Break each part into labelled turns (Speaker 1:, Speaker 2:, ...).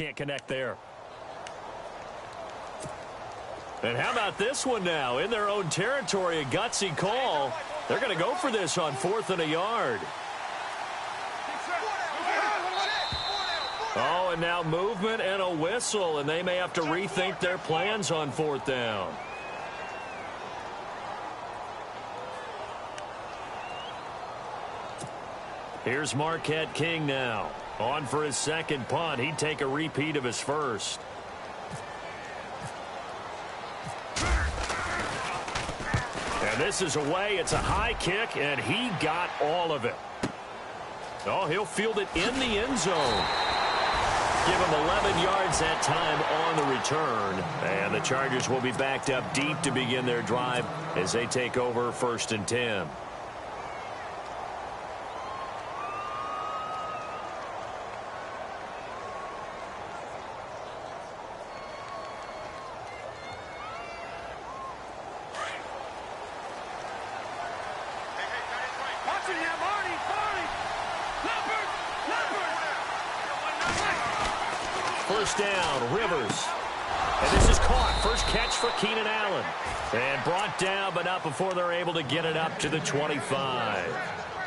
Speaker 1: can't connect there. And how about this one now? In their own territory, a gutsy call. They're going to go for this on 4th and a yard. Oh, and now movement and a whistle, and they may have to rethink their plans on 4th down. Here's Marquette King now. On for his second punt. He'd take a repeat of his first. And this is away. It's a high kick, and he got all of it. Oh, he'll field it in the end zone. Give him 11 yards that time on the return. And the Chargers will be backed up deep to begin their drive as they take over 1st and 10. First down, Rivers. And this is caught. First catch for Keenan Allen. And brought down, but not before they're able to get it up to the 25.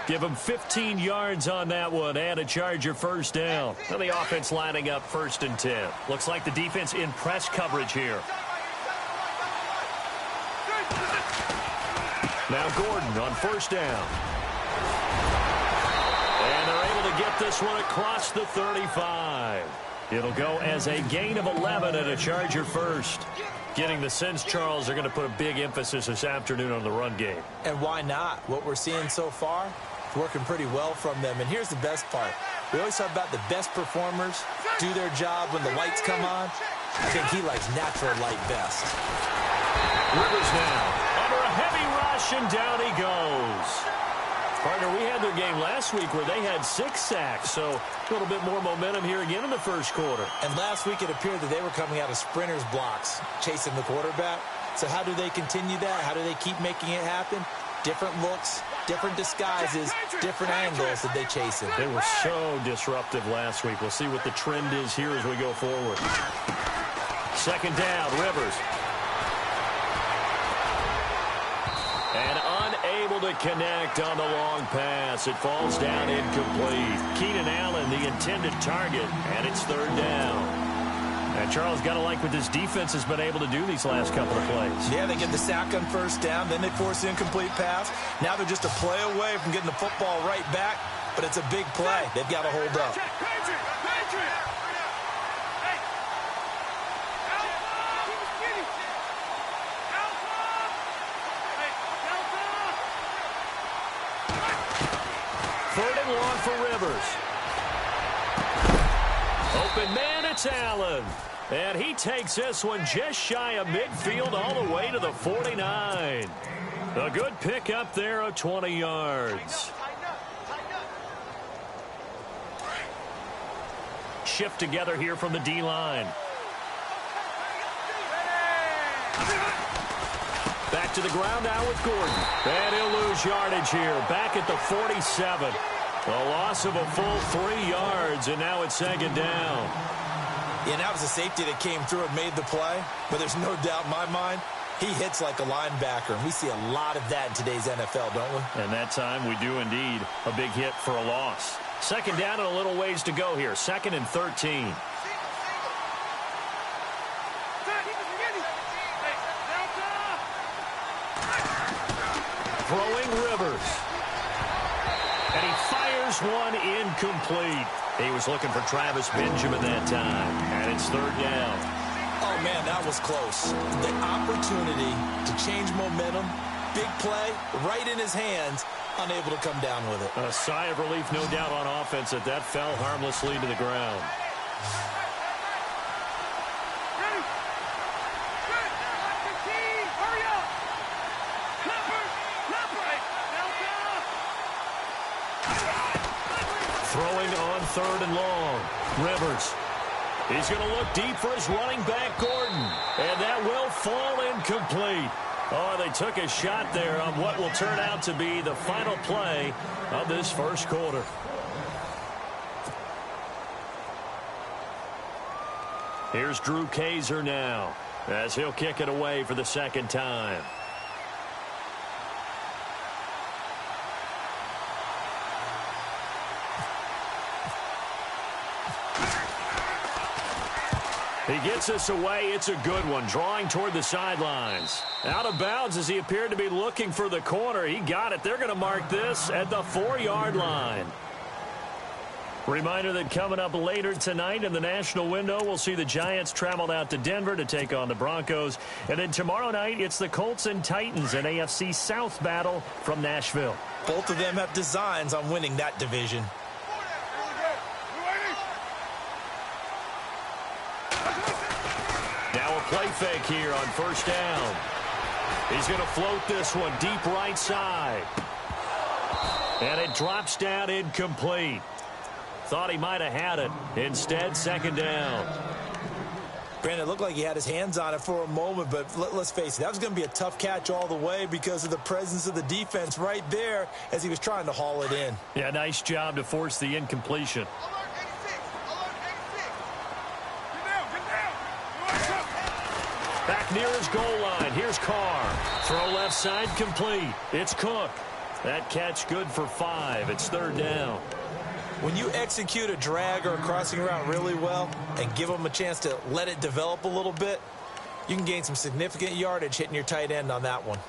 Speaker 1: Give them 15 yards on that one and a Charger first down. And the offense lining up 1st and 10. Looks like the defense in press coverage here. Now Gordon on 1st down. And they're able to get this one across the 35. It'll go as a gain of 11 and a Charger first. Getting the sense, Charles, they're going to put a big emphasis this afternoon on the run game.
Speaker 2: And why not? What we're seeing so far is working pretty well from them. And here's the best part. We always talk about the best performers do their job when the lights come on. I think he likes natural light best.
Speaker 1: Rivers now under a heavy rush, and down he goes. Partner, we had their game last week where they had 6 sacks, so a little bit more momentum here again in the first quarter.
Speaker 2: And last week it appeared that they were coming out of sprinters blocks, chasing the quarterback. So how do they continue that? How do they keep making it happen? Different looks, different disguises, different angles that they chase him.
Speaker 1: They were so disruptive last week. We'll see what the trend is here as we go forward. Second down, Rivers. And unable to connect on the long pass. It falls down incomplete. Keenan Allen, the intended target, and it's 3rd down. And Charles, got to like what this defense has been able to do these last couple of plays.
Speaker 2: Yeah, they get the sack on 1st down, then they force the incomplete pass. Now they're just a play away from getting the football right back, but it's a big play. They've got to hold up.
Speaker 1: Long for Rivers. Open man, it's Allen. And he takes this one just shy of midfield all the way to the 49. A good pickup there of 20 yards. Shift together here from the D-line. Back to the ground now with Gordon. And he'll lose yardage here. Back at the 47. A loss of a full 3 yards, and now it's 2nd down.
Speaker 2: Yeah, that was a safety that came through and made the play, but there's no doubt in my mind, he hits like a linebacker, and we see a lot of that in today's NFL, don't we?
Speaker 1: And that time we do indeed. A big hit for a loss. 2nd down and a little ways to go here. 2nd and 13. Throwing Rivers. And he fires one incomplete. He was looking for Travis Benjamin that time. And it's 3rd down.
Speaker 2: Oh, man, that was close. The opportunity to change momentum, big play, right in his hands, unable to come down with it.
Speaker 1: A sigh of relief, no doubt, on offense that fell harmlessly to the ground. Throwing on 3rd and long. Rivers. He's going to look deep for his running back, Gordon. And that will fall incomplete. Oh, they took a shot there on what will turn out to be the final play of this first quarter. Here's Drew Kaiser now as he'll kick it away for the second time. He gets us away. It's a good one, drawing toward the sidelines. Out of bounds as he appeared to be looking for the corner. He got it. They're going to mark this at the 4-yard line. Reminder that coming up later tonight in the national window, we'll see the Giants travel out to Denver to take on the Broncos. And then tomorrow night, it's the Colts and Titans, an AFC South battle from Nashville.
Speaker 2: Both of them have designs on winning that division.
Speaker 1: Now a play fake here on first down. He's going to float this one deep right side. And it drops down incomplete. Thought he might have had it. Instead, second down.
Speaker 2: Brandon, it looked like he had his hands on it for a moment, but let's face it, that was going to be a tough catch all the way because of the presence of the defense right there as he was trying to haul it in.
Speaker 1: Yeah, nice job to force the incompletion. Back near his goal line. Here's Carr. Throw left side complete. It's Cook. That catch good for 5. It's third down.
Speaker 2: When you execute a drag or a crossing route really well and give them a chance to let it develop a little bit, you can gain some significant yardage hitting your tight end on that one.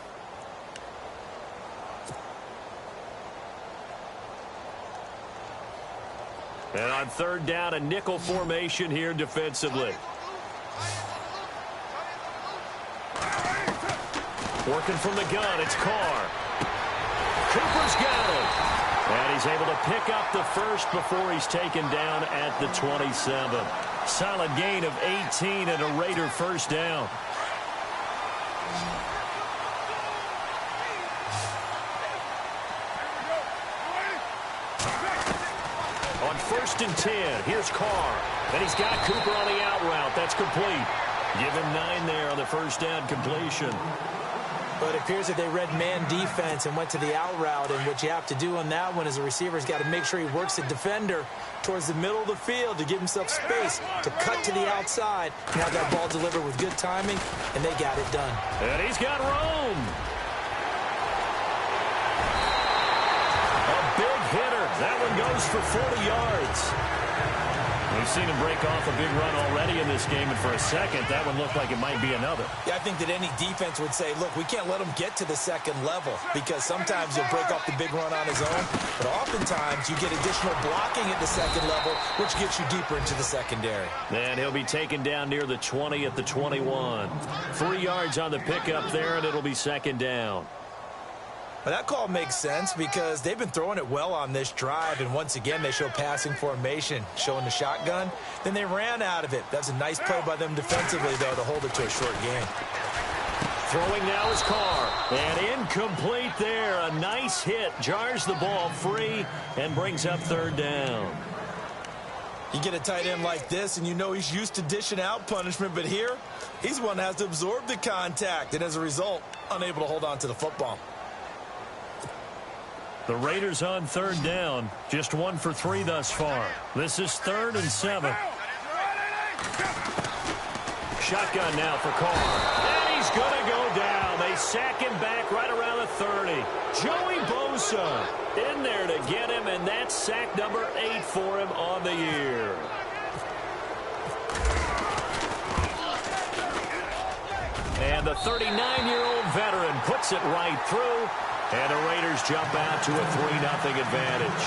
Speaker 1: And on third down, a nickel formation here defensively. Working from the gun, it's Carr. Cooper's got it. And he's able to pick up the first before he's taken down at the 27. Solid gain of 18 and a Raider first down. On first and 10, here's Carr. And he's got Cooper on the out route. That's complete. Give him 9 there on the first down completion.
Speaker 2: But it appears that they read man defense and went to the out route, and what you have to do on that one is a receiver's got to make sure he works the defender towards the middle of the field to give himself space to cut to the outside and have that ball delivered with good timing, and they got it done.
Speaker 1: And he's got room. A big hitter. That one goes for 40 yards. We've seen him break off a big run already in this game, and for a second, that one looked like it might be another.
Speaker 2: Yeah, I think that any defense would say, look, we can't let him get to the second level because sometimes he'll break off the big run on his own, but oftentimes you get additional blocking at the second level, which gets you deeper into the secondary.
Speaker 1: And he'll be taken down near the 20 at the 21. 3 yards on the pickup there, and it'll be second down.
Speaker 2: Well, that call makes sense because they've been throwing it well on this drive, and once again they show passing formation, showing the shotgun. Then they ran out of it. That's a nice play by them defensively, though, to hold it to a short game.
Speaker 1: Throwing now is Carr, and incomplete there. A nice hit, jars the ball free, and brings up third down.
Speaker 2: You get a tight end like this, and you know he's used to dishing out punishment, but here, he's one that has to absorb the contact, and as a result, unable to hold on to the football.
Speaker 1: The Raiders on third down, just 1 for 3 thus far. This is 3rd and 7. Shotgun now for Carr. And he's going to go down. They sack him back right around the 30. Joey Bosa in there to get him, and that's sack number 8 for him on the year. And the 39-year-old veteran puts it right through. And the Raiders jump out to a 3-0 advantage.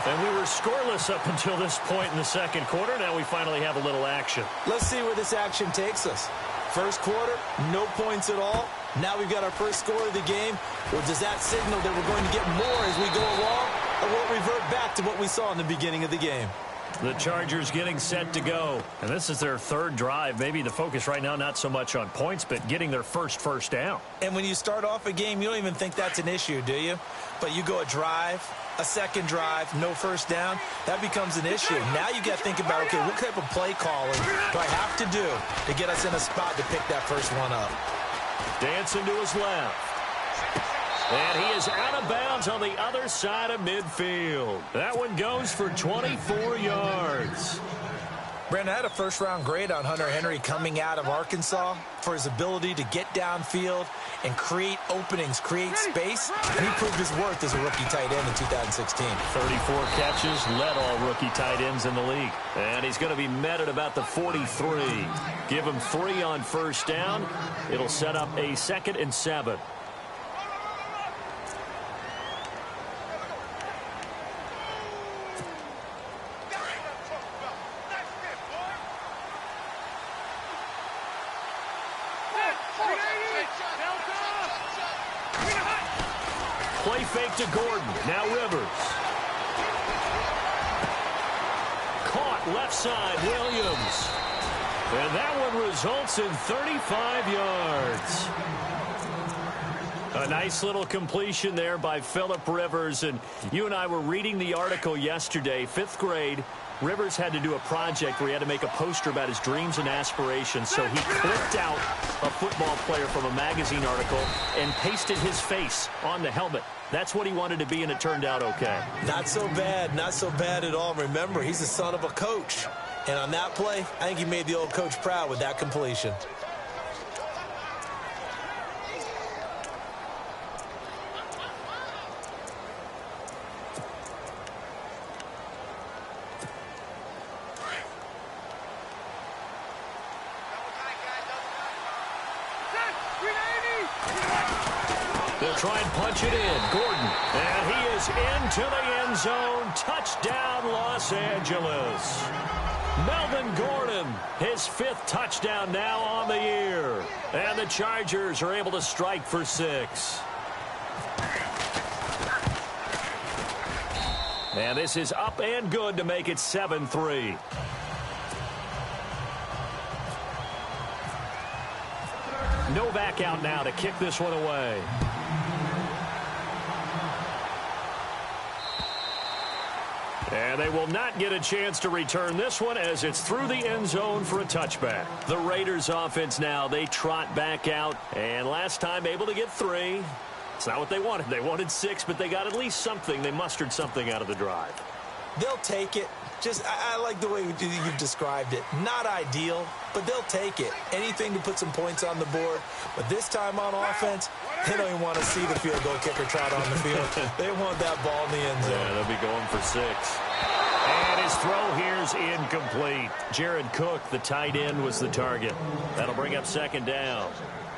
Speaker 1: And we were scoreless up until this point in the second quarter. Now we finally have a little action.
Speaker 2: Let's see where this action takes us. First quarter, no points at all. Now we've got our first score of the game. Well, does that signal that we're going to get more as we go along? Or will it revert back to what we saw in the beginning of the game?
Speaker 1: The Chargers getting set to go. And this is their 3rd drive. Maybe the focus right now not so much on points, but getting their first down.
Speaker 2: And when you start off a game, you don't even think that's an issue, do you? But you go a drive, a second drive, no first down, that becomes an issue. Now you got to think about, okay, what type of play calling do I have to do to get us in a spot to pick that first one up?
Speaker 1: Dancing to his left. And he is out of bounds on the other side of midfield. That one goes for 24 yards.
Speaker 2: Brandon, I had a first-round grade on Hunter Henry coming out of Arkansas for his ability to get downfield and create openings, create space, and he proved his worth as a rookie tight end in 2016.
Speaker 1: 34 catches, led all rookie tight ends in the league. And he's going to be met at about the 43. Give him 3 on first down. It'll set up a 2nd and 7. Play fake to Gordon. Now Rivers. Caught left side, Williams. And that one results in 35 yards. A nice little completion there by Phillip Rivers. And you and I were reading the article yesterday, 5th grade. Rivers had to do a project where he had to make a poster about his dreams and aspirations. So he clipped out a football player from a magazine article and pasted his face on the helmet. That's what he wanted to be, and it turned out okay.
Speaker 2: Not so bad. Not so bad at all. Remember, he's the son of a coach. And on that play, I think he made the old coach proud with that completion.
Speaker 1: They'll try and punch it in. Gordon. And he is into the end zone. Touchdown, Los Angeles. Melvin Gordon, his 5th touchdown now on the year. And the Chargers are able to strike for 6. And this is up and good to make it 7-3. Novak out now to kick this one away. And they will not get a chance to return this one as it's through the end zone for a touchback. The Raiders offense now, they trot back out. And last time able to get 3. It's not what they wanted. They wanted 6, but they got at least something. They mustered something out of the drive.
Speaker 2: They'll take it. I like the way you've described it. Not ideal, but they'll take it. Anything to put some points on the board. But this time on offense, they don't even want to see the field goal kicker trot on the field. They want that ball in the end zone.
Speaker 1: Yeah, they'll be going for 6. And his throw here's incomplete. Jared Cook, the tight end, was the target. That'll bring up 2nd down.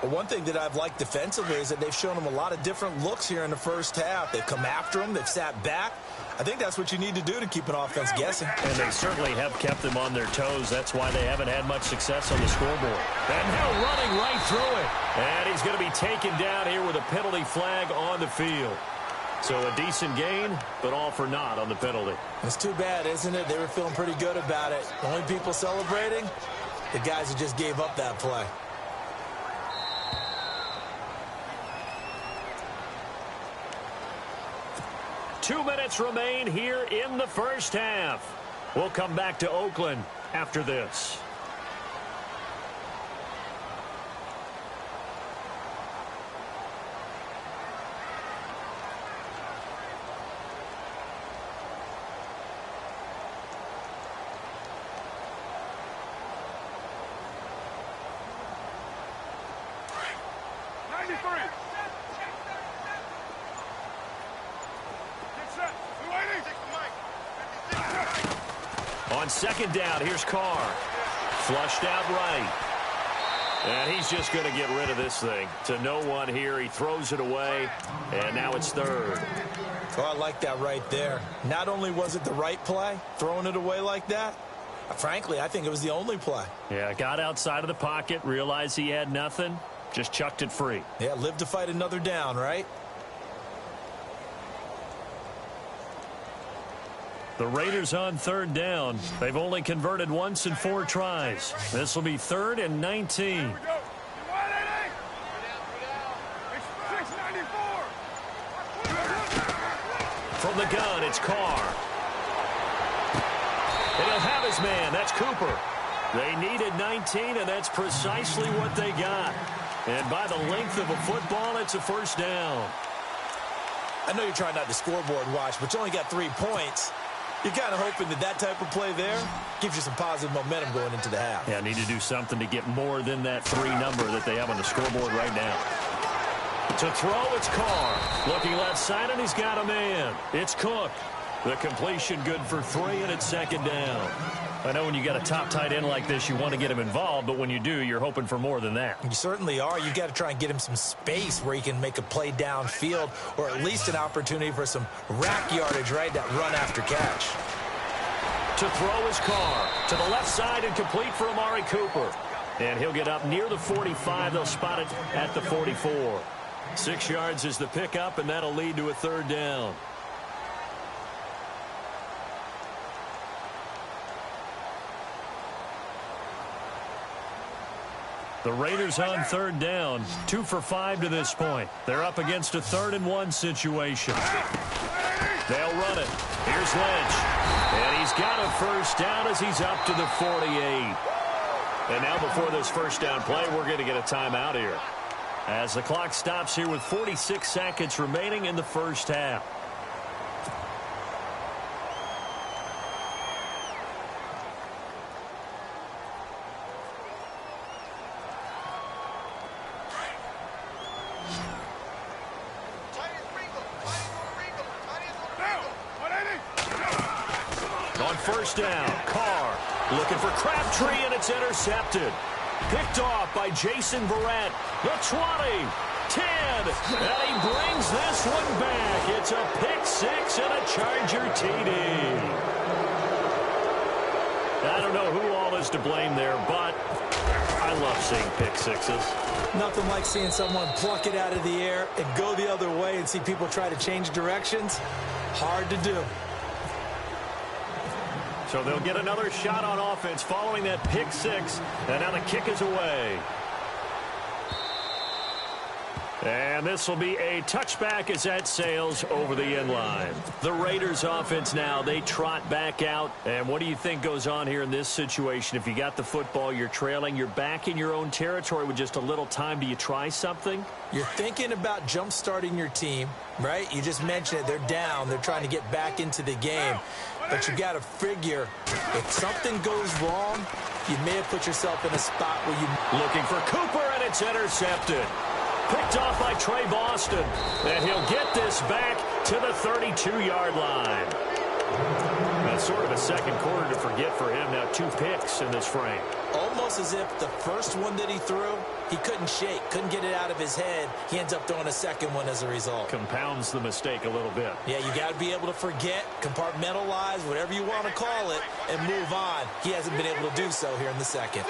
Speaker 2: Well, one thing that I've liked defensively is that they've shown them a lot of different looks here in the first half. They've come after them. They've sat back. I think that's what you need to do to keep an offense guessing.
Speaker 1: And they certainly have kept them on their toes. That's why they haven't had much success on the scoreboard. And now running right through it. And he's going to be taken down here with a penalty flag on the field. So a decent gain, but all for naught on the penalty.
Speaker 2: It's too bad, isn't it? They were feeling pretty good about it. The only people celebrating, the guys who just gave up that play.
Speaker 1: Two minutes remain here in the first half. We'll come back to Oakland after this. On 2nd down, here's Carr. Flushed out right. And he's just going to get rid of this thing. To no one here. He throws it away. And now it's 3rd.
Speaker 2: Oh, I like that right there. Not only was it the right play, throwing it away like that, frankly, I think it was the only play.
Speaker 1: Yeah, got outside of the pocket, realized he had nothing, just chucked it free.
Speaker 2: Yeah, live to fight another down, right?
Speaker 1: The Raiders on 3rd down. They've only converted once in 4 tries. This will be 3rd and 19. From the gun, it's Carr. And he'll have his man. That's Cooper. They needed 19, and that's precisely what they got. And by the length of a football, it's a 1st down.
Speaker 2: I know you're trying not to scoreboard watch, but you only got 3 points. You're kind of hoping that type of play there gives you some positive momentum going into the half.
Speaker 1: Yeah, need to do something to get more than that 3 number that they have on the scoreboard right now. To throw, it's Carr. Looking left side, and he's got a man. It's Cook. The completion good for 3, and it's second down. I know when you got a top tight end like this, you want to get him involved, but when you do, you're hoping for more than that.
Speaker 2: You certainly are. You got to try and get him some space where he can make a play downfield, or at least an opportunity for some rack yardage, right? That run after catch.
Speaker 1: To throw is Carr. To the left side and complete for Amari Cooper. And he'll get up near the 45. They'll spot it at the 44. 6 yards is the pickup, and that'll lead to a third down. The Raiders on third down, 2 for 5 to this point. They're up against a 3rd and 1 situation. They'll run it. Here's Lynch. And he's got a first down as he's up to the 48. And now before this first down play, we're going to get a timeout here, as the clock stops here with 46 seconds remaining in the first half. On first down, Carr looking for Crabtree, and it's intercepted. Picked off by Jason Verrett. The 20, 10, and he brings this one back. It's a pick 6 and a Charger TD. I don't know who all is to blame there, but I love seeing pick 6s.
Speaker 2: Nothing like seeing someone pluck it out of the air and go the other way and see people try to change directions. Hard to do.
Speaker 1: So they'll get another shot on offense following that pick 6, and now the kick is away. And this will be a touchback as that sails over the end line. The Raiders offense now, they trot back out. And what do you think goes on here in this situation? If you got the football, you're trailing, you're back in your own territory with just a little time. Do you try something?
Speaker 2: You're thinking about jump-starting your team, right? You just mentioned it. They're down. They're trying to get back into the game. But you got to figure, if something goes wrong, you may have put yourself in a spot where you...
Speaker 1: Looking for Cooper, and it's intercepted. Picked off by Trey Boston. And he'll get this back to the 32-yard line. That's sort of a second quarter to forget for him. Now 2 picks in this frame.
Speaker 2: Almost as if the first one that he threw, he couldn't shake, couldn't get it out of his head. He ends up throwing a second one as a result.
Speaker 1: Compounds the mistake a little bit.
Speaker 2: Yeah, you got to be able to forget, compartmentalize, whatever you want to call it, and move on. He hasn't been able to do so here in the second.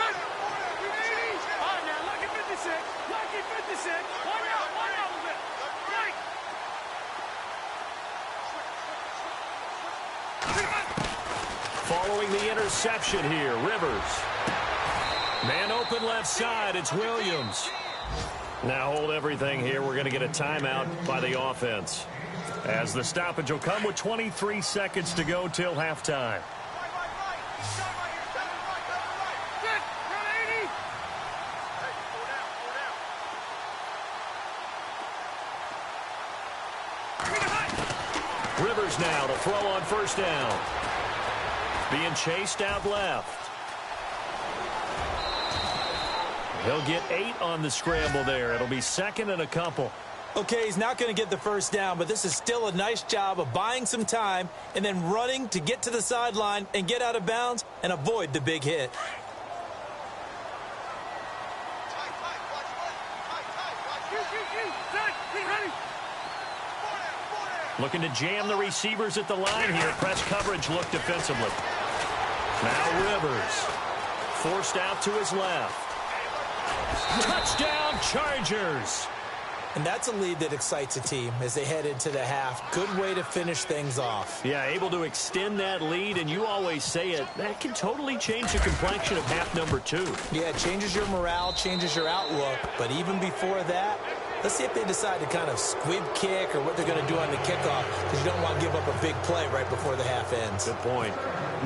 Speaker 1: Following the interception here, Rivers. Man open left side, it's Williams. Now hold everything here. We're going to get a timeout by the offense, as the stoppage will come with 23 seconds to go till halftime. Rivers now to throw on first down. Being chased out left. He'll get 8 on the scramble there. It'll be second and a couple.
Speaker 2: Okay, he's not going to get the first down, but this is still a nice job of buying some time and then running to get to the sideline and get out of bounds and avoid the big hit.
Speaker 1: Looking to jam the receivers at the line here. Press coverage look defensively. Now Rivers. Forced out to his left. Touchdown, Chargers.
Speaker 2: And that's a lead that excites a team as they head into the half. Good way to finish things off.
Speaker 1: Yeah, able to extend that lead, and you always say it, that can totally change the complexion of half number 2.
Speaker 2: Yeah, it changes your morale, changes your outlook. But even before that, let's see if they decide to kind of squib kick or what they're going to do on the kickoff, because you don't want to give up a big play right before the half ends.
Speaker 1: Good point.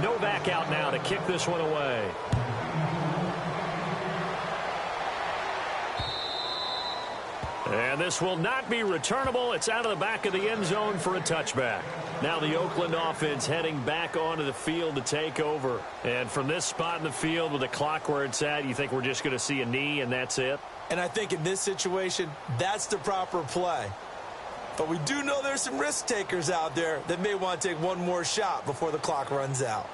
Speaker 1: Novak out now to kick this one away. And this will not be returnable. It's out of the back of the end zone for a touchback. Now the Oakland offense heading back onto the field to take over. And from this spot in the field with the clock where it's at, you think we're just going to see a knee and that's it?
Speaker 2: And I think in this situation, that's the proper play. But we do know there's some risk takers out there that may want to take one more shot before the clock runs out.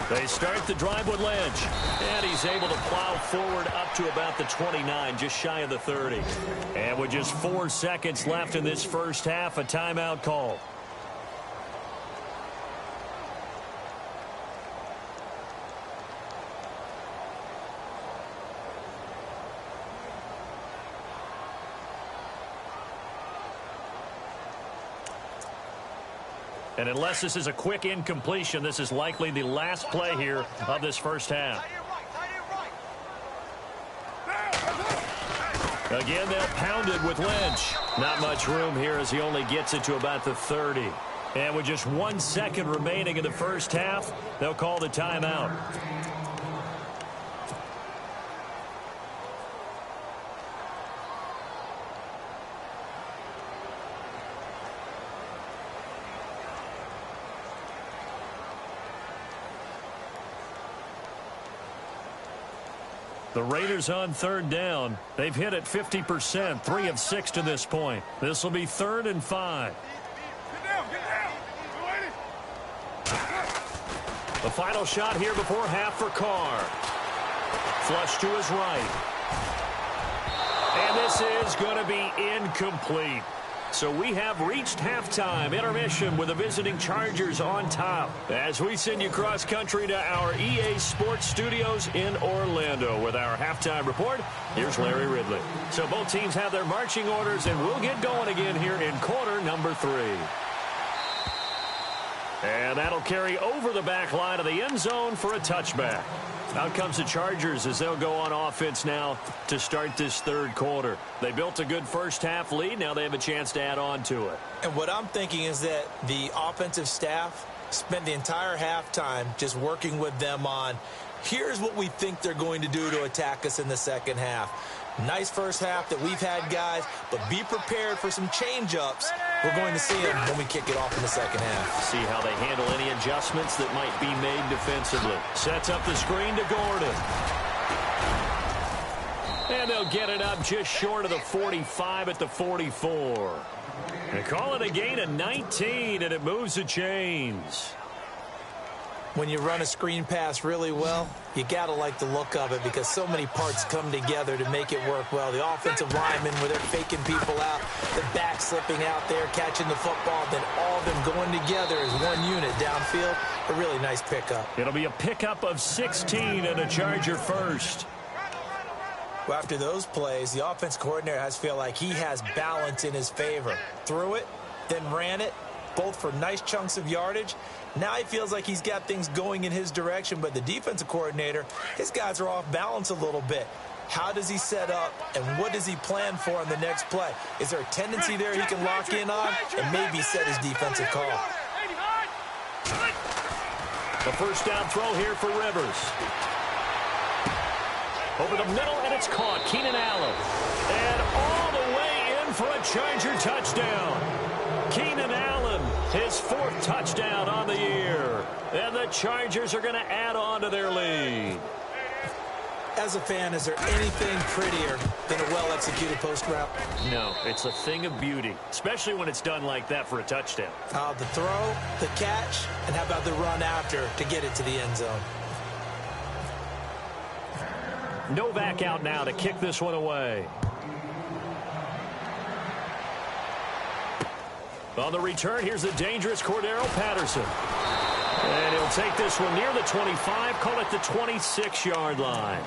Speaker 1: They start the drive with Lynch. And he's able to plow forward up to about the 29, just shy of the 30. And with just 4 seconds left in this first half, a timeout call. And unless this is a quick incompletion, this is likely the last play here of this first half. Again, they'll pound it with Lynch. Not much room here as he only gets it to about the 30. And with just 1 second remaining in the first half, they'll call the timeout. The Raiders on third down. They've hit it 50%, 3 of 6 to this point. This will be 3rd and 5. The final shot here before half for Carr. Flush to his right. And this is going to be incomplete. So we have reached halftime. Intermission with the visiting Chargers on top. As we send you cross country to our EA Sports Studios in Orlando with our halftime report. Here's Larry Ridley. So both teams have their marching orders, and we'll get going again here in quarter number 3. And that'll carry over the back line of the end zone for a touchback. Out comes the Chargers as they'll go on offense now to start this third quarter. They built a good first half lead. Now they have a chance to add on to it.
Speaker 2: And what I'm thinking is that the offensive staff spent the entire halftime just working with them on, here's what we think they're going to do to attack us in the second half. Nice first half that we've had, guys, but be prepared for some change-ups. We're going to see them when we kick it off in the second half.
Speaker 1: See how they handle any adjustments that might be made defensively. Sets up the screen to Gordon. And they'll get it up just short of the 45 at the 44. They call it a gain of 19, and it moves the chains.
Speaker 2: When you run a screen pass really well, you got to like the look of it because so many parts come together to make it work well. The offensive linemen, where they're faking people out, the back slipping out there, catching the football, then all of them going together as one unit downfield. A really nice pickup.
Speaker 1: It'll be a pickup of 16 and a Charger first.
Speaker 2: Well, after those plays, the offense coordinator has to feel like he has balance in his favor. Threw it, then ran it, both for nice chunks of yardage. Now he feels like he's got things going in his direction, but the defensive coordinator, his guys are off balance a little bit. How does he set up, and what does he plan for on the next play? Is there a tendency there he can lock in on and maybe set his defensive call?
Speaker 1: The first down throw here for Rivers. Over the middle, and it's caught. Keenan Allen. And all the way in for a Charger touchdown. Keenan Allen, his 4th touchdown on the year. And the Chargers are going to add on to their lead.
Speaker 2: As a fan, is there anything prettier than a well-executed post route?
Speaker 1: No, it's a thing of beauty, especially when it's done like that for a touchdown.
Speaker 2: The throw, the catch, and how about the run after to get it to the end zone?
Speaker 1: Novak out now to kick this one away. On the return, here's the dangerous Cordero Patterson. And he'll take this one near the 25, call it the 26-yard line.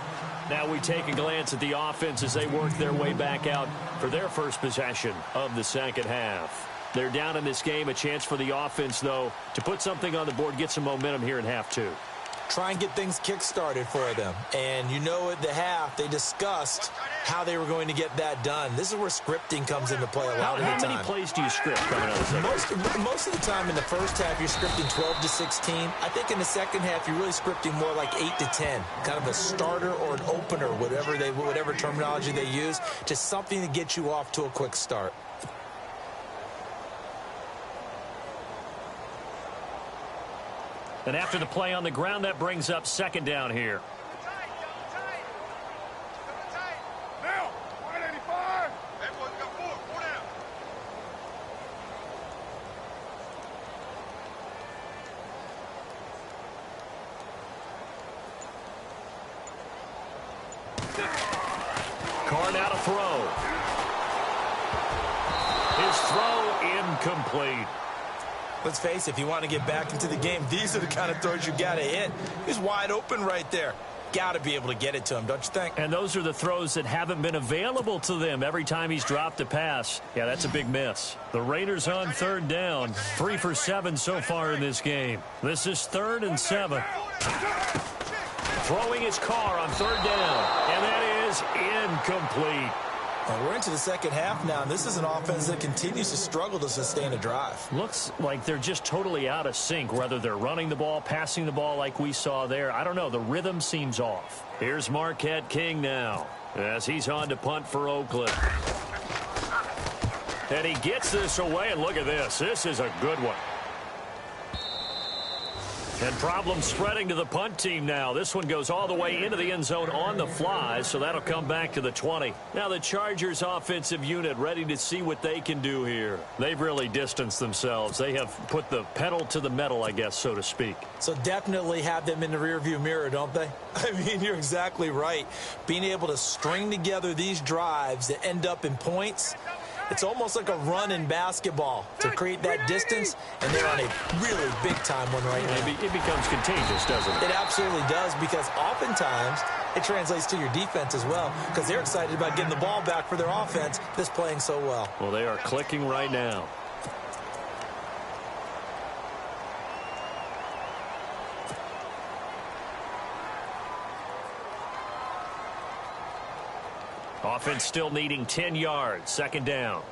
Speaker 1: Now we take a glance at the offense as they work their way back out for their first possession of the second half. They're down in this game. A chance for the offense, though, to put something on the board, get some momentum here in half 2.
Speaker 2: try and get things kick-started for them. And you know at the half, they discussed how they were going to get that done. This is where scripting comes into play a lot of the time.
Speaker 1: How many plays do you script coming out of the second?
Speaker 2: Most of the time in the first half, you're scripting 12 to 16. I think in the second half, you're really scripting more like 8 to 10. Kind of a starter or an opener, whatever terminology they use. Just something to get you off to a quick start.
Speaker 1: And after the play on the ground, that brings up second down here. Carr now to throw. His throw incomplete.
Speaker 2: Let's face it, if you want to get back into the game, these are the kind of throws you got to hit. He's wide open right there. Got to be able to get it to him, don't you think?
Speaker 1: And those are the throws that haven't been available to them every time he's dropped a pass. Yeah, that's a big miss. The Raiders on third down, 3 for 7 so far in this game. This is 3rd and 7. Throwing his Carr on third down, and that is incomplete.
Speaker 2: Well, we're into the second half now, and this is an offense that continues to struggle to sustain a drive.
Speaker 1: Looks like they're just totally out of sync, whether they're running the ball, passing the ball like we saw there. I don't know. The rhythm seems off. Here's Marquette King now as he's on to punt for Oakland. And he gets this away, and look at this. This is a good one. And problems spreading to the punt team now. This one goes all the way into the end zone on the fly, so that'll come back to the 20. Now the Chargers offensive unit ready to see what they can do here. They've really distanced themselves. They have put the pedal to the metal, I guess, so to speak.
Speaker 2: So definitely have them in the rearview mirror, don't they? I mean, you're exactly right. Being able to string together these drives that end up in points, it's almost like a run in basketball to create that distance, and they're on a really big-time one right now.
Speaker 1: It becomes contagious, doesn't it?
Speaker 2: It absolutely does, because oftentimes it translates to your defense as well, because they're excited about getting the ball back for their offense that's playing so well.
Speaker 1: Well, they are clicking right now. Offense still needing 10 yards. Second down.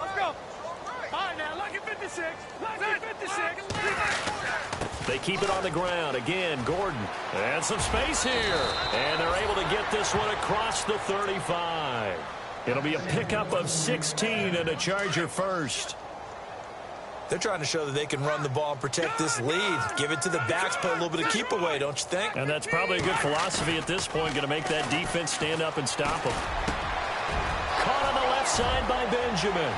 Speaker 3: Let's go. All right, now, lucky 56. Lucky 56.
Speaker 1: They keep it on the ground. Again, Gordon. And some space here. And they're able to get this one across the 35. It'll be a pickup of 16 and a Charger first.
Speaker 2: They're trying to show that they can run the ball and protect this lead. Give it to the backs, play a little bit of keep away, don't you think?
Speaker 1: And that's probably a good philosophy at this point, going to make that defense stand up and stop them. Caught on the left side by Benjamin.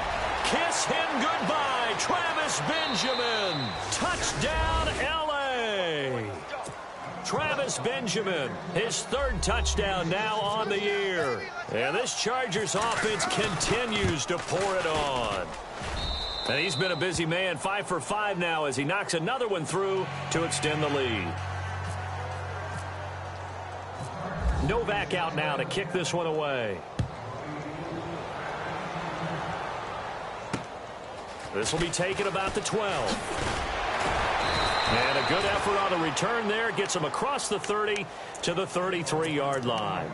Speaker 1: Kiss him goodbye, Travis Benjamin. Touchdown, L.A. Travis Benjamin, his 3rd touchdown now on the year. And this Chargers offense continues to pour it on. And he's been a busy man, 5 for 5 now as he knocks another one through to extend the lead. Novak out now to kick this one away. This will be taken about the 12. And a good effort on the return there. Gets him across the 30 to the 33-yard line.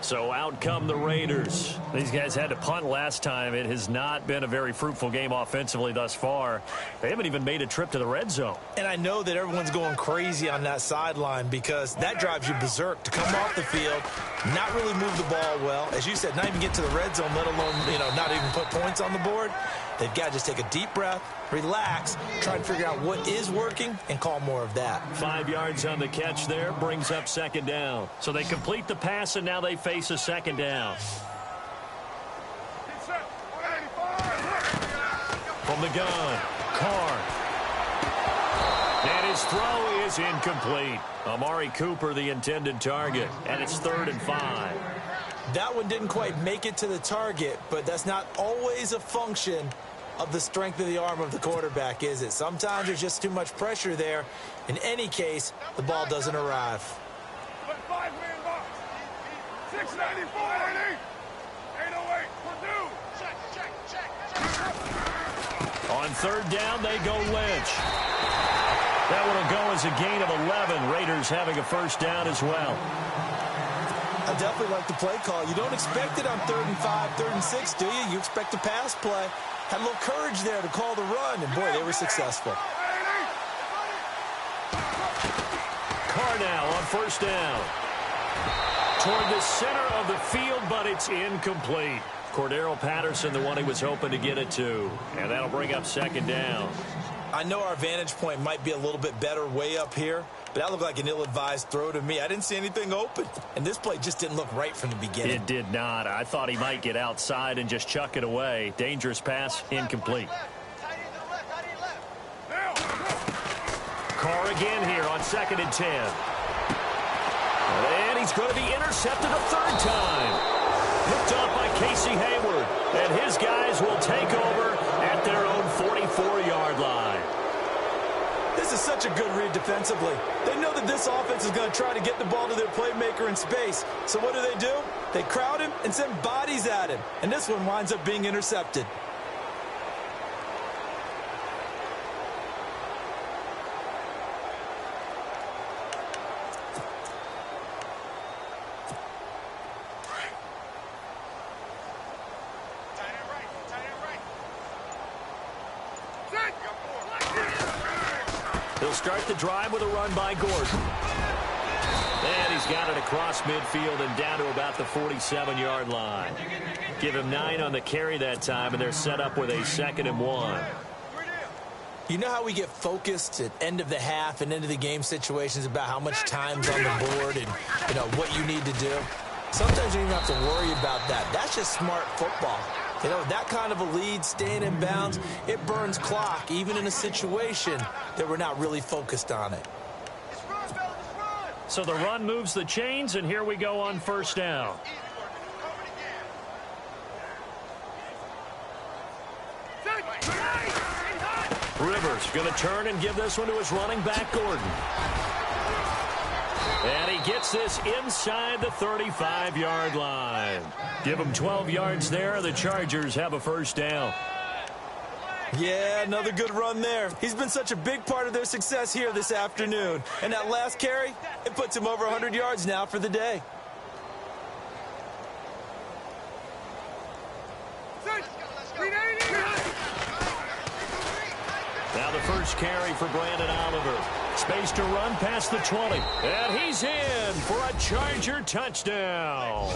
Speaker 1: So out come the Raiders. These guys had to punt last time. It has not been a very fruitful game offensively thus far. They haven't even made a trip to the red zone.
Speaker 2: And I know that everyone's going crazy on that sideline because that drives you berserk to come off the field, not really move the ball well. As you said, not even get to the red zone, let alone, not even put points on the board. They've got to just take a deep breath, relax, try and figure out what is working, and call more of that.
Speaker 1: 5 yards on the catch there, brings up second down. So they complete the pass, and now they face a second down. From the gun, Carr. And his throw is incomplete. Amari Cooper, the intended target, and it's 3rd and 5.
Speaker 2: That one didn't quite make it to the target, but that's not always a function of the strength of the arm of the quarterback, is it? Sometimes there's just too much pressure there. In any case, the ball doesn't arrive.
Speaker 3: 5-man box. 694. 808. Purdue. Check.
Speaker 1: On third down, they go Lynch. That one will go as a gain of 11. Raiders having a first down as well.
Speaker 2: I definitely like the play call. You don't expect it on 3rd and 5, 3rd and 6, do you? You expect a pass play. Had a little courage there to call the run, and boy, they were successful.
Speaker 1: Carr now on first down. Toward the center of the field, but it's incomplete. Cordero Patterson, the one he was hoping to get it to. And that'll bring up second down.
Speaker 2: I know our vantage point might be a little bit better way up here, but that looked like an ill-advised throw to me. I didn't see anything open, and this play just didn't look right from the beginning.
Speaker 1: It did not. I thought he might get outside and just chuck it away. Dangerous pass, incomplete. Carr again here on 2nd and 10. And he's going to be intercepted a third time. Picked up by Casey Hayward. And his guys will take over at their own 44-yard line.
Speaker 2: This is such a good read defensively. They know that this offense is going to try to get the ball to their playmaker in space. So what do? They crowd him and send bodies at him. And this one winds up being intercepted.
Speaker 1: He'll start the drive with a run by Gordon. And he's got it across midfield and down to about the 47-yard line. Give him 9 on the carry that time, and they're set up with a 2nd and 1.
Speaker 2: You know how we get focused at end of the half and into the game situations about how much time's on the board and, what you need to do? Sometimes you don't even have to worry about that. That's just smart football. That kind of a lead, staying in bounds, it burns clock, even in a situation that we're not really focused on it.
Speaker 1: So the run moves the chains, and here we go on first down. Rivers going to turn and give this one to his running back, Gordon. And he gets this inside the 35-yard line. Give him 12 yards there. The Chargers have a first down.
Speaker 2: Yeah, another good run there. He's been such a big part of their success here this afternoon. And that last carry, it puts him over 100 yards now for the day.
Speaker 1: Now the first carry for Brandon Oliver. Space to run past the 20. And he's in for a Charger touchdown.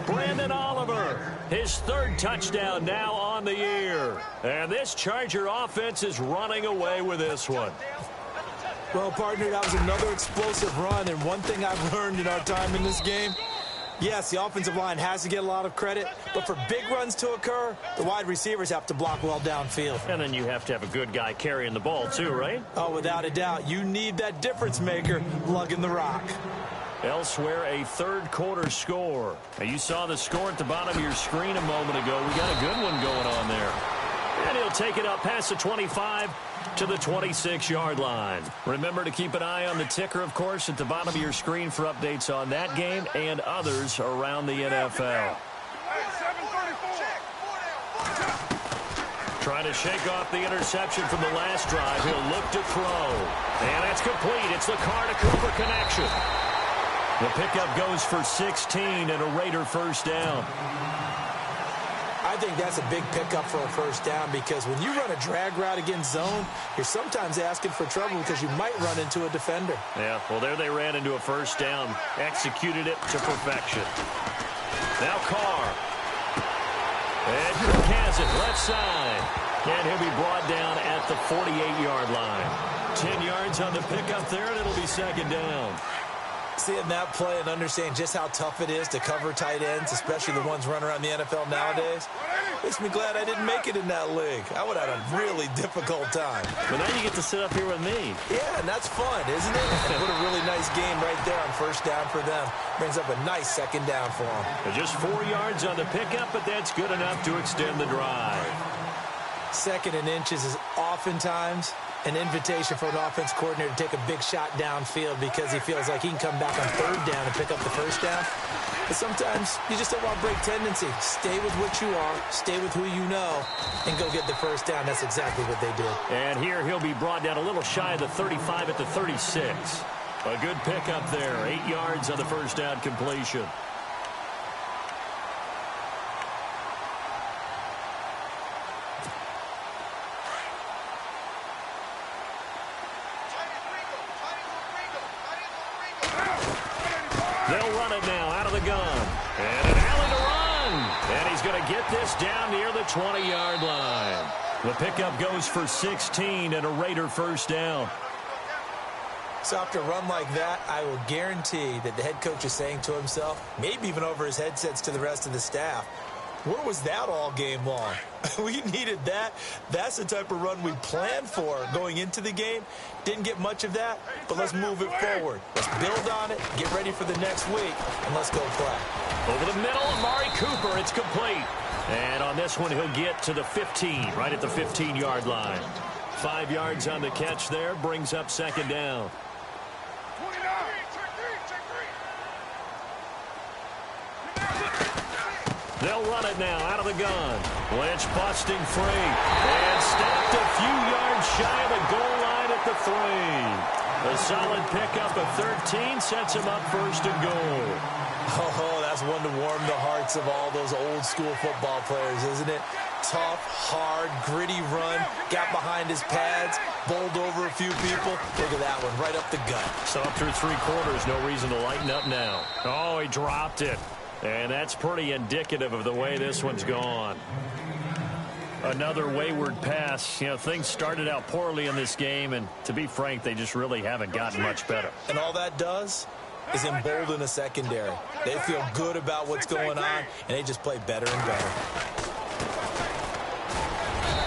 Speaker 1: Brandon Oliver, his 3rd touchdown now on the year. And this Charger offense is running away with this one.
Speaker 2: Well, partner, that was another explosive run. And one thing I've learned in our time in this game, yes, the offensive line has to get a lot of credit, but for big runs to occur, the wide receivers have to block well downfield.
Speaker 1: And then you have to have a good guy carrying the ball too, right?
Speaker 2: Oh, without a doubt. You need that difference maker lugging the rock.
Speaker 1: Elsewhere, a 3rd quarter score. Now, you saw the score at the bottom of your screen a moment ago. We got a good one going on there. And he'll take it up past the 25 to the 26-yard line. Remember to keep an eye on the ticker, of course, at the bottom of your screen for updates on that game and others around the NFL. Trying to shake off the interception from the last drive. He'll look to throw. And that's complete. It's the Carr to Cooper connection. The pickup goes for 16 and a Raider first down.
Speaker 2: I think that's a big pickup for a first down because when you run a drag route against zone, you're sometimes asking for trouble because you might run into a defender.
Speaker 1: Yeah, well, there they ran into a first down. Executed it to perfection. Now Carr. And Cook has it left side. And he'll be brought down at the 48-yard line. 10 yards on the pickup there, and it'll be second down.
Speaker 2: Seeing that play and understanding just how tough it is to cover tight ends, especially the ones running around the NFL nowadays, makes me glad I didn't make it in that league. I would have had a really difficult time.
Speaker 1: But now you get to sit up here with me.
Speaker 2: Yeah, and that's fun, isn't it? What a really nice game right there on first down for them. Brings up a nice second down for them.
Speaker 1: Just 4 yards on the pickup, but that's good enough to extend the drive.
Speaker 2: 2nd and inches is oftentimes an invitation for an offense coordinator to take a big shot downfield because he feels like he can come back on third down and pick up the first down. But sometimes you just don't want to break tendency. Stay with what you are, stay with who you know, and go get the first down. That's exactly what they did.
Speaker 1: And here he'll be brought down a little shy of the 35 at the 36. A good pickup there, 8 yards on the first down completion. They'll run it now out of the gun. And an alley to run. And he's going to get this down near the 20-yard line. The pickup goes for 16 and a Raider first down.
Speaker 2: So after a run like that, I will guarantee that the head coach is saying to himself, maybe even over his headsets to the rest of the staff, where was that all game long? We needed that. That's the type of run we planned for going into the game. Didn't get much of that, but let's move it forward. Let's build on it, get ready for the next week, and let's go play.
Speaker 1: Over the middle, Amari Cooper, it's complete. And on this one, he'll get to the 15, right at the 15-yard line. 5 yards on the catch there, brings up second down. They'll run it now out of the gun. Lynch busting free. And stopped a few yards shy of the goal line at the 3. A solid pickup of 13 sets him up first and goal.
Speaker 2: Oh, that's one to warm the hearts of all those old school football players, isn't it? Tough, hard, gritty run. Got behind his pads. Bowled over a few people. Look at that one, right up the gut.
Speaker 1: So up through 3 quarters, no reason to lighten up now. Oh, he dropped it. And that's pretty indicative of the way this one's gone. Another wayward pass. You know, things started out poorly in this game, and to be frank, they just really haven't gotten much better.
Speaker 2: And all that does is embolden a secondary. They feel good about what's going on, and they just play better and better.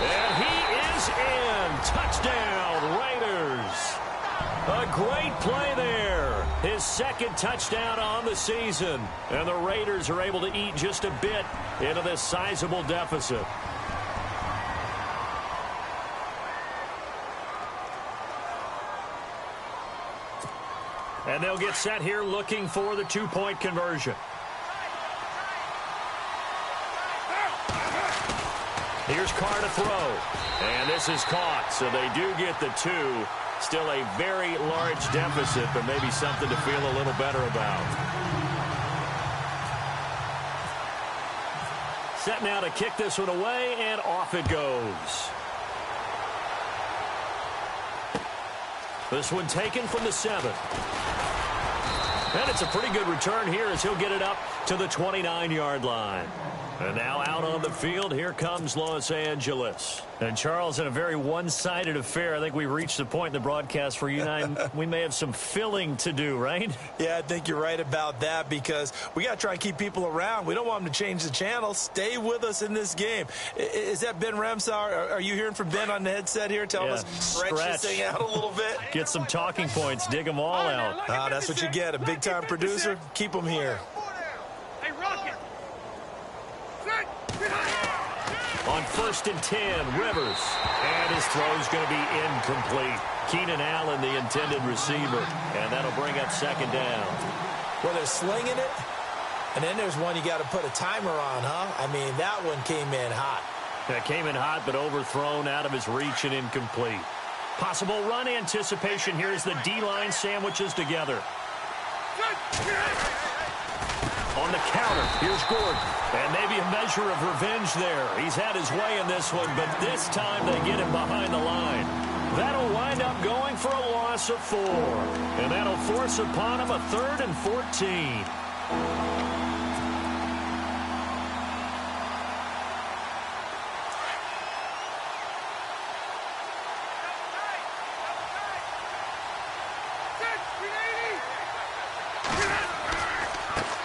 Speaker 1: And he is in. Touchdown, Raiders. A great play there. His second touchdown on the season. And the Raiders are able to eat just a bit into this sizable deficit. And they'll get set here looking for the 2-point conversion. Here's Carr to throw. And this is caught, so they do get the 2. Still a very large deficit, but maybe something to feel a little better about. Set now to kick this one away, and off it goes. This one taken from the 7. And it's a pretty good return here as he'll get it up to the 29-yard line. And now out on the field, here comes Los Angeles. And, Charles, in a very one-sided affair, I think we've reached the point in the broadcast where you and I, we may have some filling to do, right?
Speaker 2: Yeah, I think you're right about that because we got to try and keep people around. We don't want them to change the channel. Stay with us in this game. Is that Ben Ramsauer? Are you hearing from Ben on the headset here? Tell us, stretch this thing out a little bit.
Speaker 1: Get some talking points. Dig them all out.
Speaker 2: That's what you get. A big-time producer. Keep them here.
Speaker 3: Hey, Rocket.
Speaker 1: On 1st and 10, Rivers. And his throw's going to be incomplete. Keenan Allen, the intended receiver. And that'll bring up second down.
Speaker 2: Well, they're slinging it. And then there's one you got to put a timer on, huh? I mean, that one came in hot.
Speaker 1: That came in hot, but overthrown out of his reach and incomplete. Possible run anticipation here as the D-line sandwiches together. On the counter, here's Gordon. And maybe a measure of revenge there. He's had his way in this one, but this time they get him behind the line. That'll wind up going for a loss of 4. And that'll force upon him a 3rd and 14.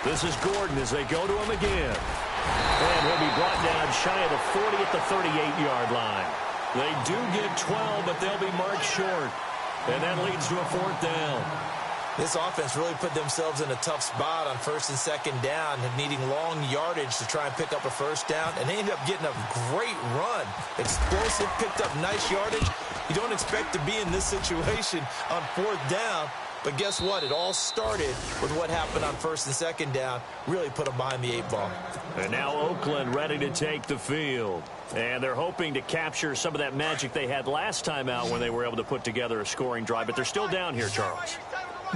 Speaker 1: This is Gordon as they go to him again. And he'll be brought down shy of the 40 at the 38-yard line. They do get 12, but they'll be marked short. And that leads to a 4th down.
Speaker 2: This offense really put themselves in a tough spot on first and second down, needing long yardage to try and pick up a first down, and they ended up getting a great run. Explosive, picked up nice yardage. You don't expect to be in this situation on fourth down, but guess what? It all started with what happened on first and second down. Really put them behind the 8-ball.
Speaker 1: And now Oakland ready to take the field. And they're hoping to capture some of that magic they had last time out when they were able to put together a scoring drive. But they're still down here, Charles.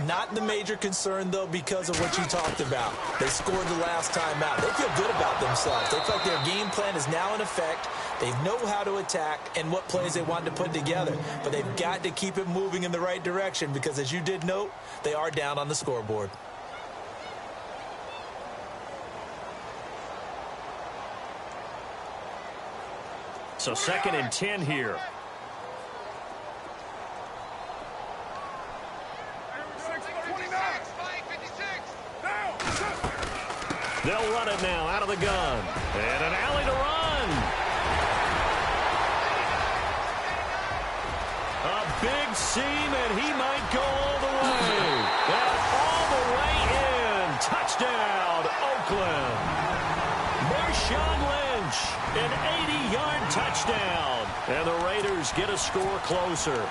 Speaker 2: Not the major concern, though, because of what you talked about. They scored the last time out. They feel good about themselves. They feel like their game plan is now in effect. They know how to attack and what plays they want to put together. But they've got to keep it moving in the right direction because, as you did note, they are down on the scoreboard.
Speaker 1: So 2nd and 10 here. They'll run it now out of the gun. And an alley to run. A big seam, and he might go all the way. And all the way in. Touchdown, Oakland. Marshawn Lynch, an 80-yard touchdown. And the Raiders get a score closer.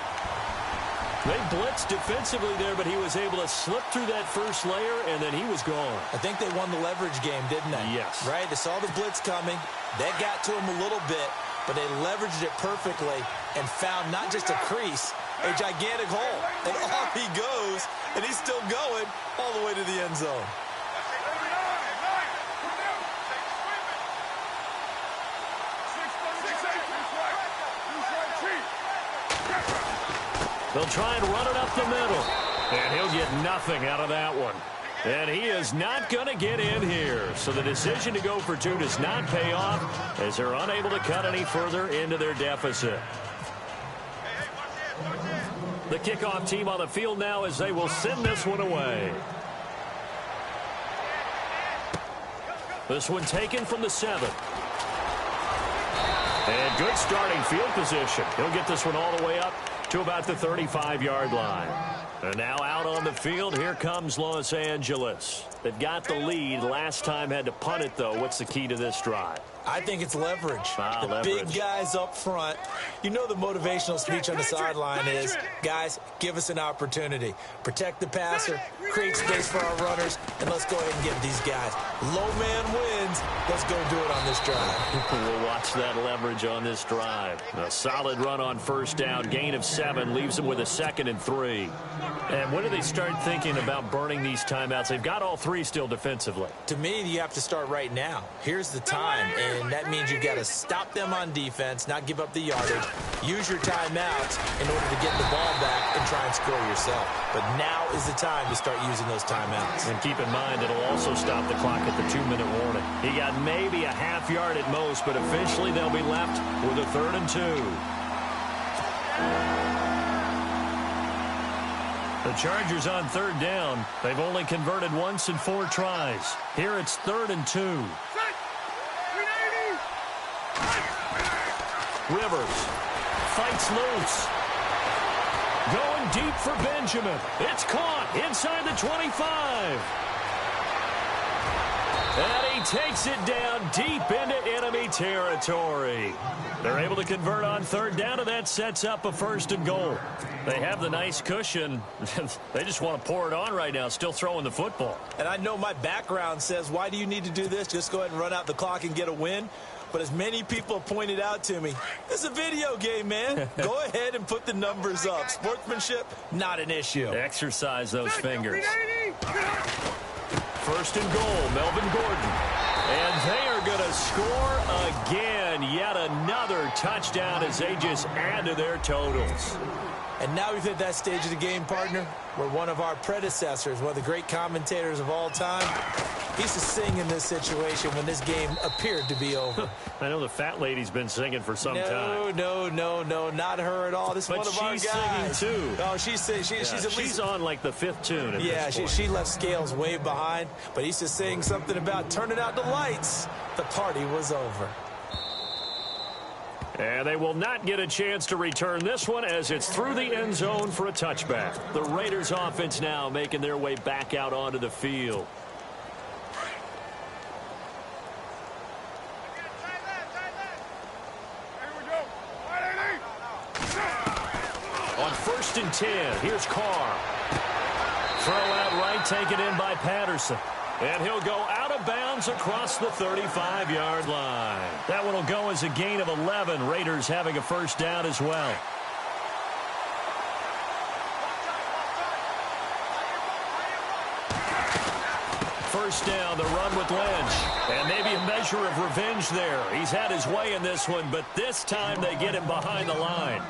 Speaker 1: They blitzed defensively there, but he was able to slip through that first layer, and then he was gone.
Speaker 2: I think they won the leverage game, didn't they?
Speaker 1: Yes.
Speaker 2: Right? They saw the blitz coming. That got to him a little bit, but they leveraged it perfectly and found not just a crease, a gigantic hole. And off he goes, and he's still going all the way to the end zone.
Speaker 1: They'll try and run it up the middle. And he'll get nothing out of that one. And he is not going to get in here. So the decision to go for 2 does not pay off as they're unable to cut any further into their deficit. The kickoff team on the field now as they will send this one away. This one taken from the 7. And good starting field position. He'll get this one all the way up to about the 35-yard line. And now out on the field, here comes Los Angeles. They've got the lead. Last time had to punt it, though. What's the key to this drive?
Speaker 2: I think it's leverage.
Speaker 1: Leverage.
Speaker 2: Big guys up front. You know the motivational speech on the sideline is, guys, give us an opportunity. Protect the passer, create space for our runners, and let's go ahead and give these guys. Low man wins. Let's go do it on this drive.
Speaker 1: We'll watch that leverage on this drive. A solid run on first down. Gain of 7 leaves them with a 2nd and 3. And when do they start thinking about burning these timeouts? They've got all 3 still defensively.
Speaker 2: To me, you have to start right now. Here's the time, and that means you've got to stop them on defense, not give up the yardage, use your timeouts in order to get the ball back and try and score yourself. But now is the time to start using those timeouts.
Speaker 1: And keep in mind, it'll also stop the clock at the 2-minute warning. He got maybe a half yard at most, but officially they'll be left with a 3rd and 2. The Chargers on 3rd down. They've only converted once in 4 tries. Here it's 3rd and 2. Rivers fights loose. Going deep for Benjamin. It's caught inside the 25. And he takes it down deep into enemy territory. They're able to convert on 3rd down, and that sets up a 1st and goal. They have the nice cushion. They just want to pour it on right now, still throwing the football.
Speaker 2: And I know my background says, why do you need to do this? Just go ahead and run out the clock and get a win. But as many people have pointed out to me, it's a video game, man. Go ahead and put the numbers up. Sportsmanship, not an issue.
Speaker 1: Exercise those fingers. 1st and goal, Melvin Gordon. And they are going to score again. Yet another touchdown as they just add to their totals.
Speaker 2: And now we've hit that stage of the game, partner, where one of our predecessors, one of the great commentators of all time, he used to sing in this situation when this game appeared to be over.
Speaker 1: I know the fat lady's been singing for some time.
Speaker 2: No, not her at all. This is one of our guys.
Speaker 1: But she's singing, too.
Speaker 2: Oh, she's at least...
Speaker 1: She's on, like, the 5th tune at this point.
Speaker 2: She left Scales way behind, but he used to sing something about turning out the lights. The party was over.
Speaker 1: And they will not get a chance to return this one as it's through the end zone for a touchback. The Raiders offense now making their way back out onto the field. On 1st and 10, here's Carr. Throw out right, taken in by Patterson. And he'll go out of bounds across the 35-yard line. That one will go as a gain of 11. Raiders having a first down as well. First down, the run with Lynch. And maybe a measure of revenge there. He's had his way in this one, but this time they get him behind the line.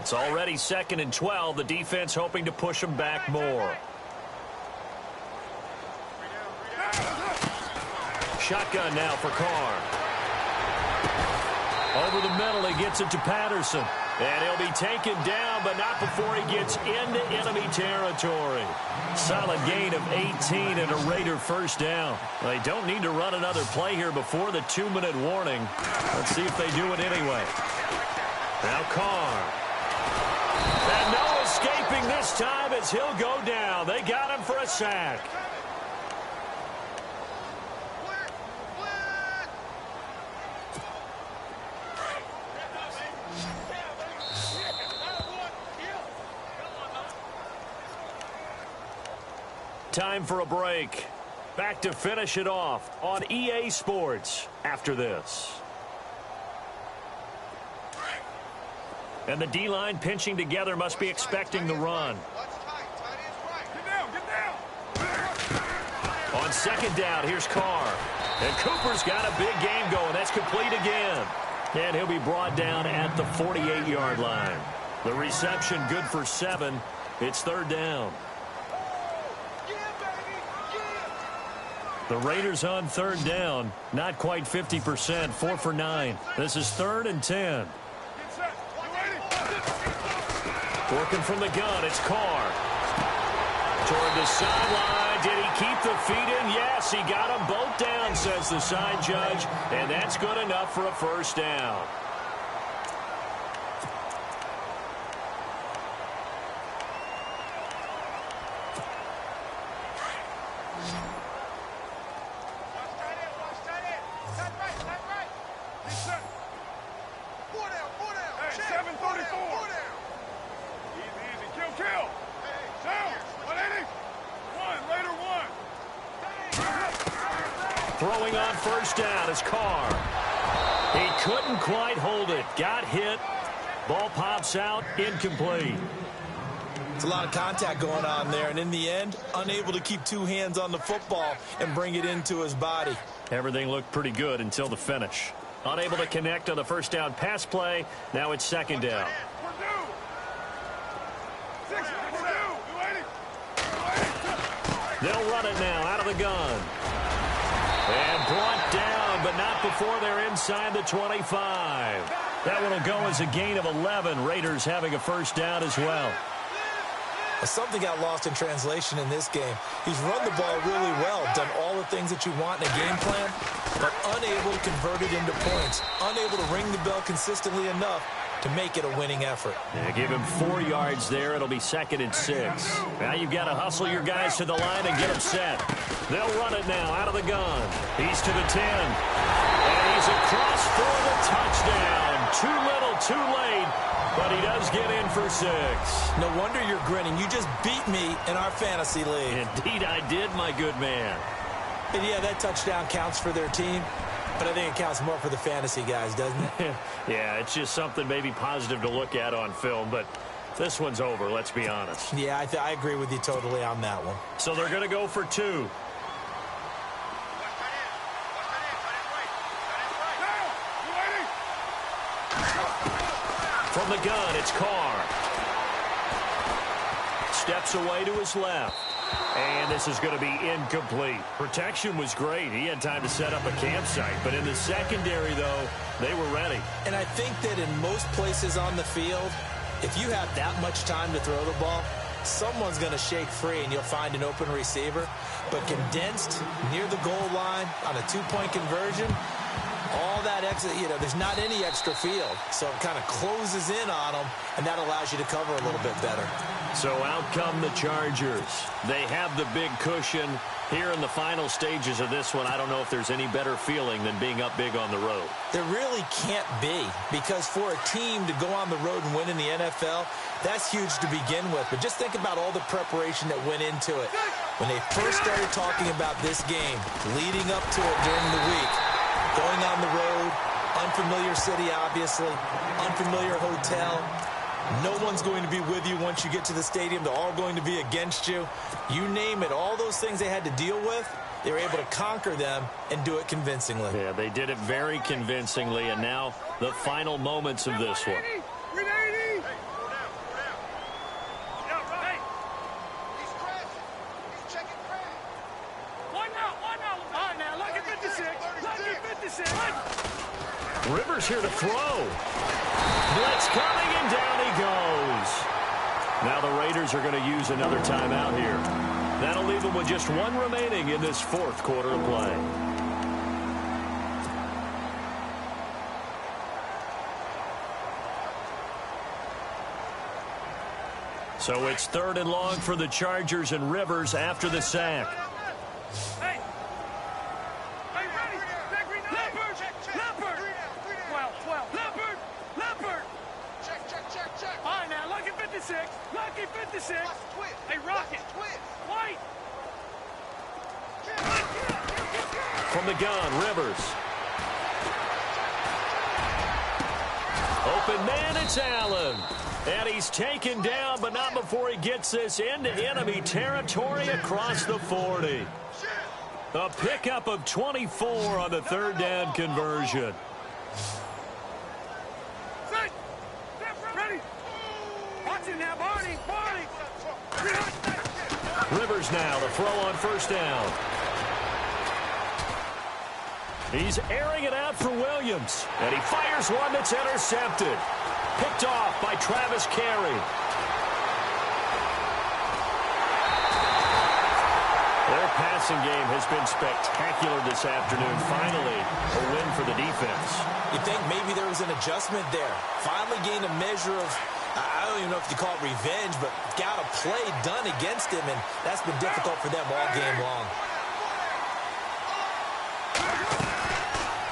Speaker 1: It's already 2nd and 12. The defense hoping to push them back more. Shotgun now for Carr. Over the middle, he gets it to Patterson. And he'll be taken down, but not before he gets into enemy territory. Solid gain of 18 and a Raider first down. They don't need to run another play here before the 2-minute warning. Let's see if they do it anyway. Now Carr. And no escaping this time as he'll go down. They got him for a sack. Time for a break. Back to finish it off on EA Sports after this. And the D-line pinching together must be expecting the run. On 2nd down, here's Carr. And Cooper's got a big game going. That's complete again. And he'll be brought down at the 48-yard line. The reception good for 7. It's 3rd down. The Raiders on 3rd down. Not quite 50%. 4 for 9. This is 3rd and 10. Working from the gun, it's Carr. Toward the sideline. Did he keep the feet in? Yes, he got them both down, says the side judge. And that's good enough for a first down. Throwing on first down is Carr. He couldn't quite hold it. Got hit. Ball pops out. Incomplete.
Speaker 2: It's a lot of contact going on there, and in the end, unable to keep 2 hands on the football and bring it into his body.
Speaker 1: Everything looked pretty good until the finish. Unable to connect on the first down pass play. Now it's 2nd down. They'll run it now out of the gun. And brought down, but not before they're inside the 25. That one will go as a gain of 11. Raiders having a first down as well.
Speaker 2: Something got lost in translation in this game. He's run the ball really well, done all the things that you want in a game plan, but unable to convert it into points, unable to ring the bell consistently enough to make it a winning effort.
Speaker 1: Yeah, give him 4 yards there. It'll be 2nd and 6. Now you've got to hustle your guys to the line and get them set. They'll run it now out of the gun. He's to the 10. And he's across for the touchdown. Too little, too late. But he does get in for 6.
Speaker 2: No wonder you're grinning. You just beat me in our fantasy league.
Speaker 1: Indeed I did, my good man.
Speaker 2: And yeah, that touchdown counts for their team. But I think it counts more for the fantasy guys, doesn't it?
Speaker 1: Yeah, it's just something maybe positive to look at on film. But this one's over, let's be honest.
Speaker 2: Yeah, I agree with you totally on that one.
Speaker 1: So they're going to go for 2. From the gun, it's Carr. Steps away to his left. And this is going to be incomplete. Protection was great. He had time to set up a campsite. But in the secondary, though, they were ready.
Speaker 2: And I think that in most places on the field, if you have that much time to throw the ball, someone's going to shake free and you'll find an open receiver. But condensed near the goal line on a two-point conversion, all that extra, there's not any extra field. So it kind of closes in on them, and that allows you to cover a little bit better.
Speaker 1: So out come the Chargers. They have the big cushion. Here in the final stages of this one, I don't know if there's any better feeling than being up big on the road.
Speaker 2: There really can't be, because for a team to go on the road and win in the NFL, that's huge to begin with. But just think about all the preparation that went into it. When they first started talking about this game, leading up to it during the week, going on the road, unfamiliar city, obviously, unfamiliar hotel. No one's going to be with you once you get to the stadium. They're all going to be against you. You name it, all those things they had to deal with, they were able to conquer them and do it convincingly.
Speaker 1: Yeah, they did it very convincingly, and now the final moments of this one. Rivers here to throw. Blitz coming, and down he goes. Now the Raiders are going to use another timeout here. That'll leave them with just one remaining in this fourth quarter of play. So it's 3rd and long for the Chargers, and Rivers after the sack.
Speaker 3: Lucky 56. Hey, Rocket. White.
Speaker 1: From the gun, Rivers. Open man, it's Allen. And he's taken down, but not before he gets this into enemy territory across the 40. A pickup of 24 on the 3rd down conversion. Rivers now to throw on 1st down. He's airing it out for Williams. And he fires one that's intercepted. Picked off by Travis Carey. Their passing game has been spectacular this afternoon. Finally, a win for the defense.
Speaker 2: You think maybe there was an adjustment there. Finally gained a measure of, I don't even know if you call it revenge, but got a play done against him, and that's been difficult for them all game long.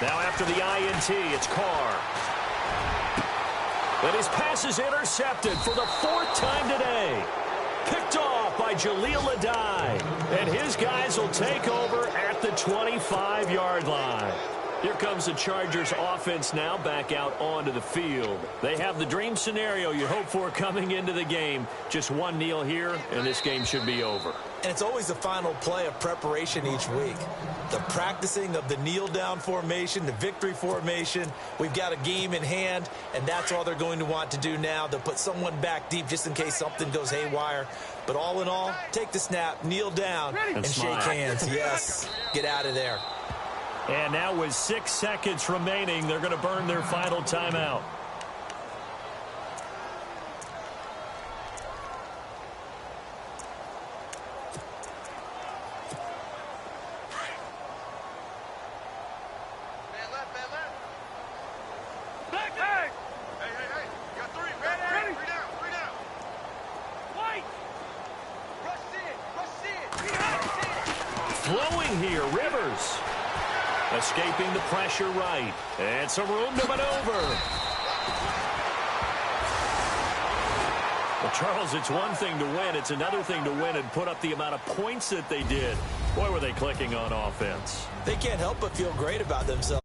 Speaker 1: Now after the INT, it's Carr. And his pass is intercepted for the 4th time today. Picked off by Jaleel Adai. And his guys will take over at the 25-yard line. Here comes the Chargers offense now back out onto the field. They have the dream scenario you hope for coming into the game. Just one kneel here, and this game should be over.
Speaker 2: And it's always the final play of preparation each week. The practicing of the kneel-down formation, the victory formation. We've got a game in hand, and that's all they're going to want to do now. They'll put someone back deep just in case something goes haywire. But all in all, take the snap, kneel down, and shake hands. Yes, get out of there.
Speaker 1: And now with 6 seconds remaining, they're going to burn their final timeout. Flowing here, Rivers. Escaping the pressure right. And some room to maneuver. Well, Charles, it's one thing to win. It's another thing to win and put up the amount of points that they did. Boy, were they clicking on offense.
Speaker 2: They can't help but feel great about themselves.